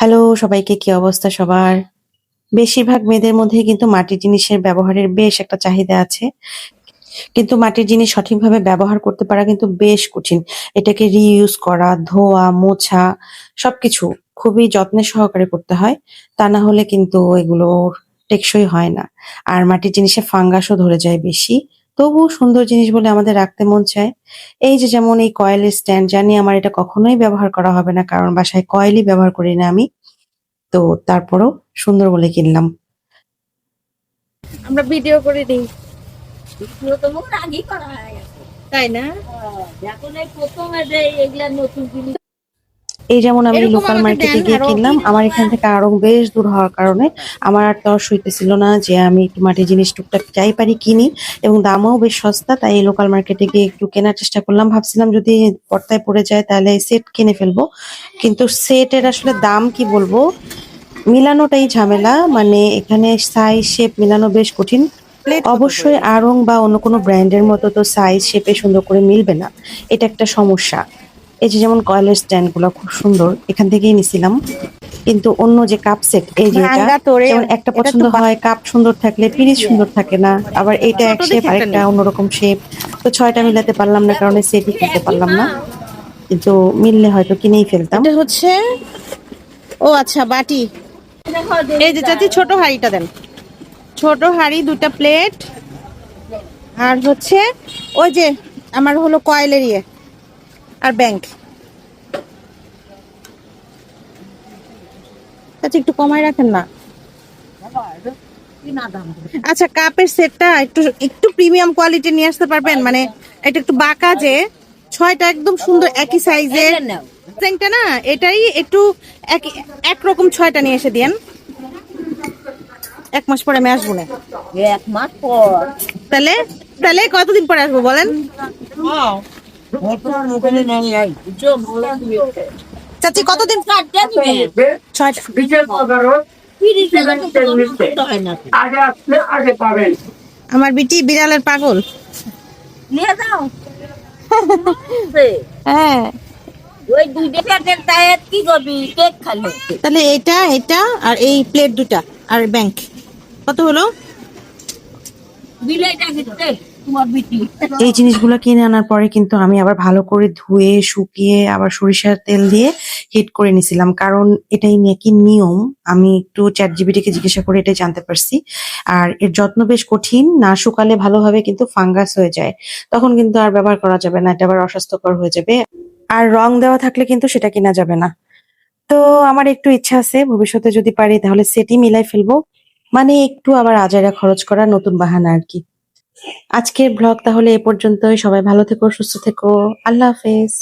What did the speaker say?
Hello সবাইকে, কি অবস্থা সবার? বেশিরভাগ মেয়েদের মধ্যেই কিন্তু মাটির জিনিসের ব্যবহারের বেশ একটা চাহিদা আছে। কিন্তু মাটির জিনিস সঠিকভাবে ব্যবহার করতে পারা কিন্তু বেশ কঠিন। এটাকে রিইউজ করা, ধোয়া, মোছা সবকিছু খুবই যত্নের সহকারে করতে হয়। তা না হলে কিন্তু এগুলো টেকসই হয় না। আর মাটির জিনিসে ফাঙ্গাসও ধরে যায় বেশি। তবুও সুন্দর জিনিস বলে আমাদের রাখতে মন চায়। এই যে যেমন এই কয়েলের স্ট্যান্ড, জানি আমার এটা কখনোই ব্যবহার করা হবে না, কারণ বাসায় কয়েলই ব্যবহার করি না আমি। তো তারপরও সুন্দর বলে কিনলাম। আমরা ভিডিও করে দিই, ভিডিও তো মোর আগেই করা হয়ে গেছে। তাই না? এখন এই প্রথম এগুলা নতুন জিনিস। এই যেমন আমি এরকম লোকাল আমাকে মার্কেটে দেন গিয়ে আরো। কিনলাম, আমার এখান থেকে আরো বেশ দূর হওয়ার কারণে আমার আর তর সইতেছিল না যে আমি একটু মাটির জিনিস টুকটাক যাই পারি কিনি, এবং দামও বেশ সস্তা। তাই এই লোকাল মার্কেটে গিয়ে একটু কেনার চেষ্টা করলাম, ভাবছিলাম যদি পর্দায় পড়ে যায় তাহলে সেট কিনে ফেলবো। কিন্তু সেটের আসলে দাম কি বলবো, মিলানোটাই ঝামেলা, মানে এখানে সাইজ শেপ মিলানো বেশ কঠিন। প্লেট কত করে? অবশ্যই আড়ং বা অন্য কোনো ব্র্যান্ডের মতো তো সাইজ শেপে সুন্দর করে মিলবে না, এটা একটা সমস্যা। এই যে যেমন কয়েলের স্ট্যান্ড গুলো খুব সুন্দর, এখান থেকেই নিছিলাম। কিন্তু অন্য যে কাপ সেট, এই যে এটা ভাঙ্গা তোরে, যেমন একটা এটা পছন্দ একটু হয়, কাপ সুন্দর থাকলে পিরিচ সুন্দর থাকে না, আবার এটা ছোট এক শেপ দেখে একটা আরেকটা নেই। অন্যরকম শেপ। তো ছয়টা মিলাতে পারলাম না, কারণে সেটই কিনতে একই পারলাম না। মাল। কিন্তু মিললে হয়তো কিনেই ফেলতাম। এটা হচ্ছে, ও আচ্ছা, বাটি। দেখো এই যে চাচি, ছোট হাঁড়িটা দেন। ছোট হাঁড়ি, দুটা প্লেট, আর হচ্ছে ওই যে আমার হলো কয়েলের ইয়ে আর ব্যাংক। চাচি একটু কমায় রাখেন না। কিনা দাম। আচ্ছা, কাপের সেটটা একটু একটু প্রিমিয়াম কোয়ালিটি নিয়ে আসতে পারবেন? মানে এটা একটু বাঁকা, যে ছয়টা একদম সুন্দর একই সাইজের। এটা নাও। ডিজাইনটা না, এটাই একটু এক একরকম ছয়টা নিয়ে এসে দিয়েন। 1 মাস পরে আমি আসবো না। 1 মাস পর। তাহলে তাহলে কতদিন পরে আসবো বলেন? বর্তমান মোবাইলে নেই নাই। বুঝছো মোবাইল দিবে। চাচি কতদিন? কাটটা দিবে। 6টা। বিকেল 11 তিরিশ টাকা তো 7 মিনিটে করতে হয় না। আগে আসলে আগে পাবেন। আমার বিটি বিড়ালের পাগল। নিয়ে যাও। হ্যাঁ, ওই 2 টাকার টায়ার কি করবি? কেক খালো। তাহলে এটা এটা আর এই প্লেট দুটা আর ব্যাংক কত হলো? বিলেটা কিনতে তোমার বিটি। এই জিনিসগুলো কিনে আনার পরে কিন্তু আমি আবার ভালো করে ধুয়ে শুকিয়ে আবার সরিষার তেল দিয়ে হিট করে নিছিলাম, কারণ এটাই নাকি নিয়ম। আমি একটু চ্যাট জিপিটিকে জিজ্ঞাসা করে এটাই জানতে পারছি। আর এর যত্ন বেশ কঠিন, না শুকালে ভালোভাবে কিন্তু ফাঙ্গাস হয়ে যায়, তখন কিন্তু আর ব্যবহার করা যাবে না, এটা আবার অস্বাস্থ্যকর হয়ে যাবে। আর রং দেওয়া থাকলে কিন্তু সেটা কিনা যাবে না। তো আমার একটু ইচ্ছা আছে ভবিষ্যতে যদি পারি তাহলে সেটই মিলাই ফেলবো, মানে একটু আবার আজাইরা খরচ করা, নতুন বাহানা আর কি। আজকের ব্লগ তাহলে এ পর্যন্তই। সবাই ভালো থেকো, সুস্থ থেকো। আল্লাহ হাফেজ।